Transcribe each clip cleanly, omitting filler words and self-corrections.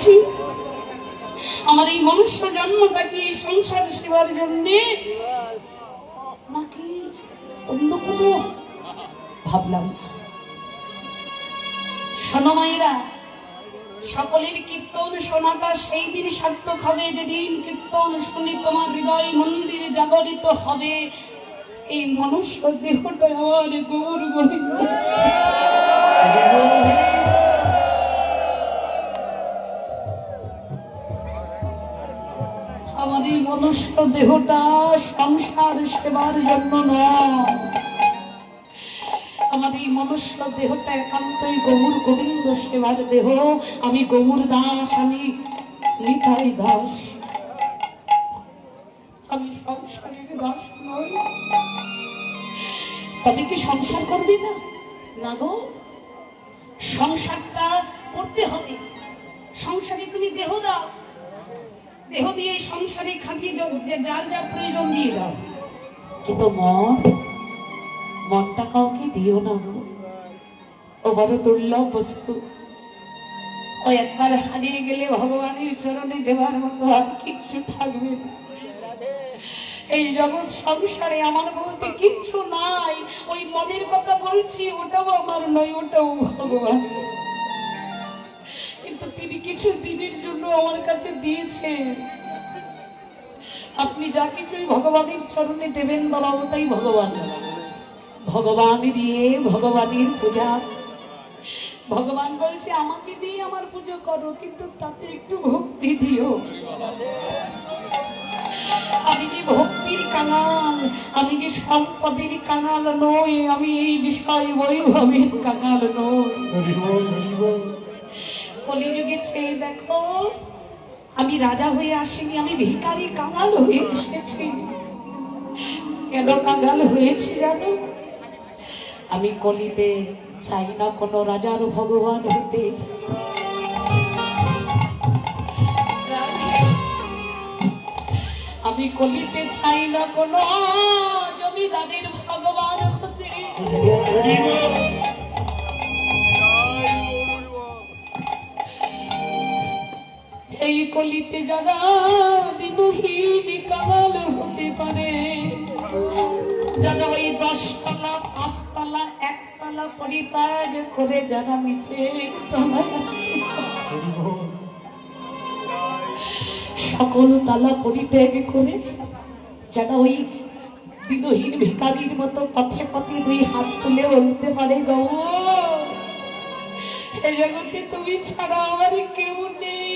এসেছি। আমার এই মনুষ্য জন্মটা কি সংসার সেবার জন্যে নাকি অন্য কোনো? ভাবলাম শোনো মায়েরা, সকলের কীর্তন শোনাটা সেই দিন সার্থক হবে যেদিন কীর্তন শুনি তোমার হৃদয় মন্দিরে জাগরিত হবে এই মনুষ্য দেহটা আমার গৌর গোবিন্দ। আমার এই মনুষ্য দেহটা সংসার সেবার জন্য নয়, আমার এই মনুষ্য দেহটা একান্তই গৌর গোবিন্দ সেবার দেহ। আমি গৌর দাস, আমি নিতাই দাস, আমি সংসারের দাস নই। তবে কি সংসার করবি না? না গো, সংসারটা করতে হবে। সংসারে তুমি দেহ দাও, দেহ দিয়ে সংসারে খাটিয়ে যার যা প্রয়োজন দিয়ে দাও, কিন্তু মনটা কাউকে দিও না গো। ও বড় দুর্লভ বস্তু, ও একবার হারিয়ে গেলে ভগবানের চরণে দেওয়ার মতো আর কিচ্ছু থাকবে না। এই জগৎ সংসারে আমার বলতে কিচ্ছু নাই। ওই মনের কথা বলছি, ওটাও আমার নয়, ওটাও ভগবান। কিন্তু তিনি কিছু দিনের জন্য আমার কাছে দিয়েছেন। আপনি যা কিছুই ভগবানের চরণে দেবেন বাবা, ওটাই ভগবান। ভগবান দিয়ে ভগবানের পূজা। ভগবান বলছে আমাকে দিয়ে আমার পুজো করো, কিন্তু তাতে একটু ভক্তি দিও। আমি যে ভক্তির কাঙাল, আমি যে সম্পদের কাঙাল নই, আমি এই বিষয় বৈভবের কাঙাল নই। কলিযুগে ছেড়ে দেখো, আমি রাজা হয়ে আসিনি, আমি ভিখারি কাঙাল হয়ে এসেছি। কেন কাঙাল হয়েছি জানো? আমি কলিতে চাই না কোনো রাজার ভগবান হতে। আমি কলিতে চাই না কোনো জমিদারের ভগবান হতে। এই কলিতে যারা দিনহীন কাঙাল হতে পারে, যারা ওই 10 তলা 5 তলা 1 তলা পরিত্যাগ করে যারা মিছে সকল তালা পরিত্যাগ করে যারা ওই দিনহীন ভিখারির মতো পথে পথে 2 হাত তুলে বলতে পারে গো, এই জগতে তুমি ছাড়া আর কেউ নেই,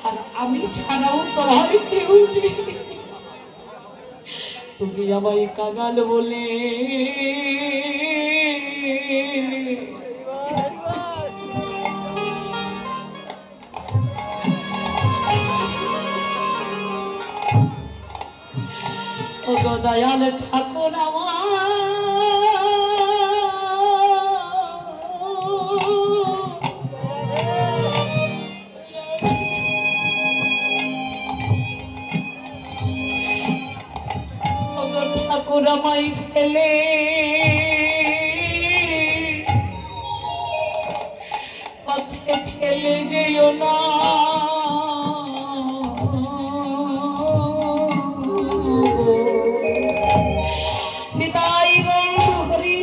আর আমি ছাড়াও তোমার কেউ নেই, তুমি আমায় কাঙাল বলে ও গো দয়াল ঠাকুর আমার। ঠাকুর আমায় ফেলে পথে ফেলে যেও না, নিতাই গৌর হরি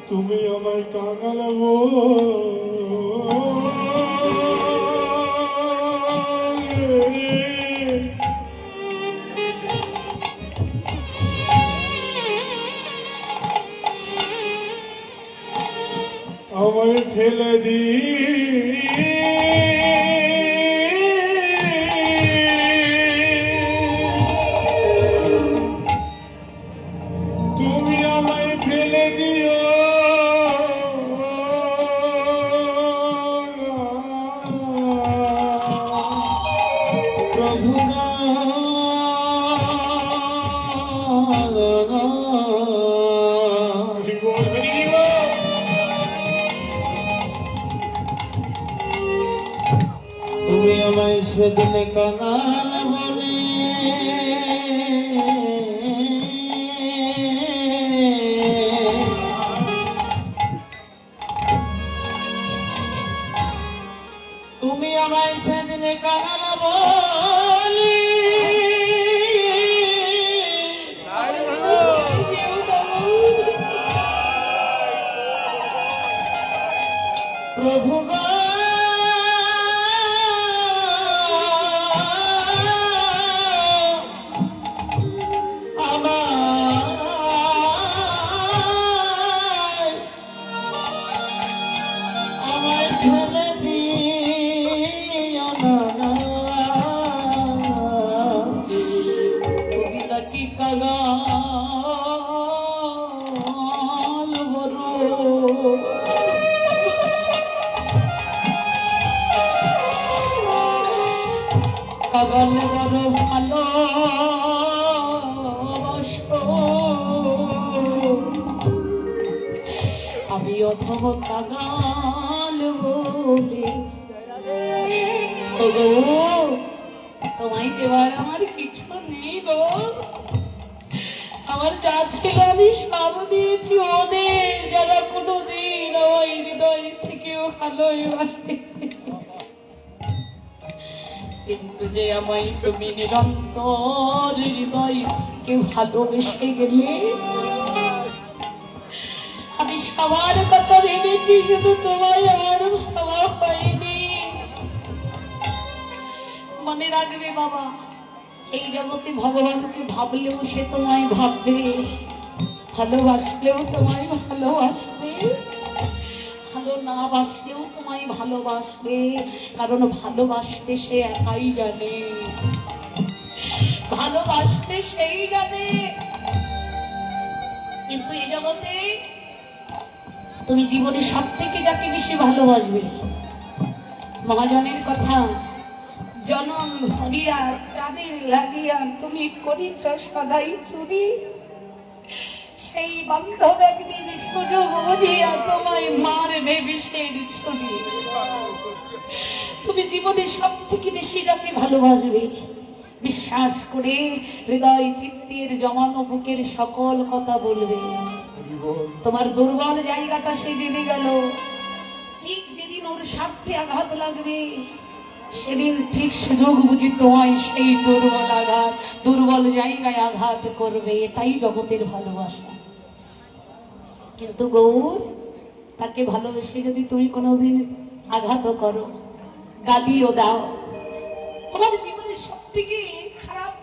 তুমি আমায় কাঙাল আমায় ফেলে তুমি আমায় ফেলে দিও প্রভু আমায় সেদিন কাঙাল বলে তুমি আমায় সেদিন কাঙাল বলে প্রভু গো আমায় ফেলে দিও না তুমি নাকি কাঙাল বড় কাঙাল বড় ভালো আমি অথম কাঙাল বলে তোমায় দেবার আমার কিছু নেই গো। আমার যা ছিল আমি সব দিয়েছি অনেক, যারা কোনোদিন আমার হৃদয় থেকেও ভালোবাসে। কিন্তু যে আমায় তুমি নিরন্তর হৃদয় থেকে ভালোবেসে গেলে, আমি সবার কথা ভেবেছি, শুধু তোমায় আমার ভাবা হয়নি। মনে রাখবে বাবা, এই জগতে ভগবানকে ভাবলেও সে তোমায় ভাববে, ভালোবাসলেও তোমায় ভালোবাসবে, ভালো না বাসলেও তোমায় ভালোবাসবে। কারণ ভালোবাসতে সে একাই জানে, ভালোবাসতে সেই জানে। কিন্তু এই জগতে তুমি জীবনে সব থেকে যাকে বেশি ভালোবাসবে, মহাজনের কথা, জনম ধরিয়া যাদের লাগিয়া তুমি করিছ সদাই চুরি, সেই বান্ধব একদিন সুযোগ বুঝিয়া তোমায় মারবে বিষের ছুরি। তুমি জীবনে সব থেকে বেশি যাকে ভালোবাসবে, বিশ্বাস করে হৃদয় চিত্তের জমানো বুকের সকল কথা বলবে। তোমার দুর্বল জায়গাটা সে জেনে গেল, ঠিক যেদিন ওর স্বার্থে আঘাত লাগবে সেদিন ঠিক সুযোগ বুঝি তোমায় সেই দুর্বল জায়গায় আঘাত করবে। এটাই জগতের ভালোবাসা। কিন্তু গৌর, তাকে ভালোবেসে যদি তুমি কোনোদিন আঘাত করো, গালিও দাও, তোমার জীবনের সব থেকে খারাপ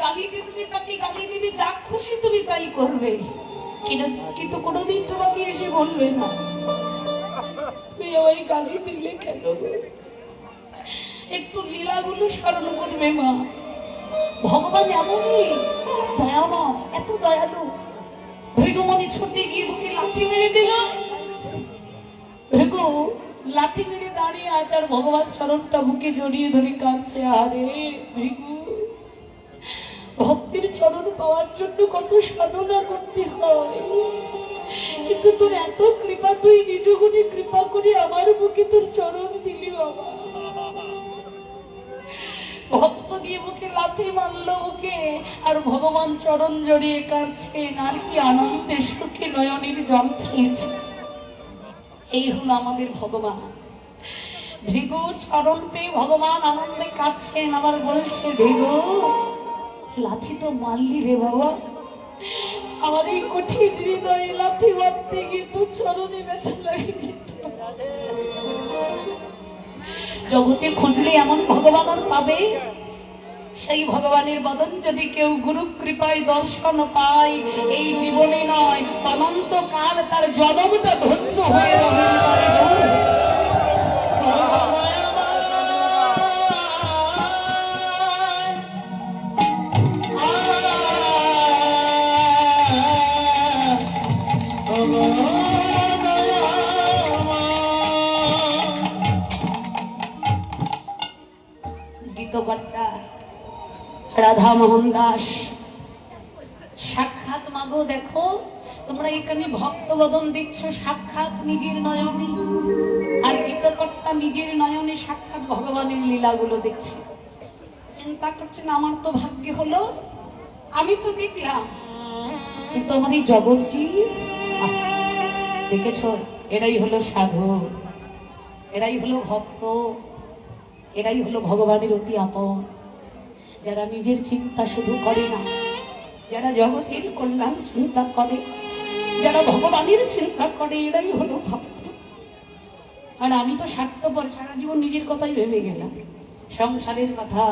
গালি দিয়ে তুমি তাকে গালি দিবে, যা খুশি তুমি তাই করবে, কিন্তু কোনোদিন তোমাকে এসে বলবে না তুই ওই গালি দিলে কেন। একটু লীলাগুলো স্মরণ করবে মা। ভগবান এমনই দয়াময়, এত দয়ালু। ভৃগুমণি ছুটে গিয়ে বুকে লাথি মেরে দিল, ভৃগু লাথি মেরে দাঁড়িয়ে আছে, আর ভগবান চরণটা বুকে জড়িয়ে ধরে কাঁদছে। আরে ভৃগু, ভক্তির চরণ পাওয়ার জন্য কত সাধনা করতে হয়, কিন্তু তোর এত কৃপা, তুই নিজ গুণে কৃপা করে আমার বুকে তোর চরণ দিলি বাবা। ভক্ত গিয়ে বুকে লাথি মারলো ওকে, আর ভগবান চরণ জড়িয়ে কাঁদছেন, আর কি আনন্দে সুখে নয়নের জল ফেলছে। এই হলো আমাদের ভগবান। ভৃগু চরণ পেয়ে ভগবান আনন্দে কাঁদছেন, আবার বলছে ভৃগু লাথি তো মারলি রে বাবা, আমার এই কঠিন হৃদয়ে লাথি মারতে গিয়ে তোর চরণে ব্যথা লাগে। জগতে খুঁজলে এমন ভগবান আর পাবে? সেই ভগবানের বদন যদি কেউ গুরু কৃপায় দর্শন পায়, এই জীবনে নয় অনন্তকাল তার জন্মটা ধন্য হয়ে রবে। গীতকর্তা রাধা মোহন দাস সাক্ষাৎ মাগো, দেখো তোমরা এখানে ভক্ত বদন দেখছো সাক্ষাৎ নিজের নয়নে, আর গীত কর্তা নিজের নয়নে সাক্ষাৎ ভগবানের লীলাগুলো দেখছে, চিন্তা করছেন আমার তো ভাগ্যে হলো, আমি তো দেখলাম, কিন্তু আমার এই জগৎজি দেখেছ, এরাই হলো সাধু, এরাই হলো ভক্ত, এরাই হলো ভগবানের অতি আপন, যারা নিজের চিন্তা শুধু করে না, যারা জগতের কল্যাণ চিন্তা করে, যারা ভগবানের চিন্তা করে, এরাই হলো ভক্ত। আর আমি তো স্বার্থপর, সারা জীবন নিজের কথাই ভেবে গেলাম, সংসারের কথা,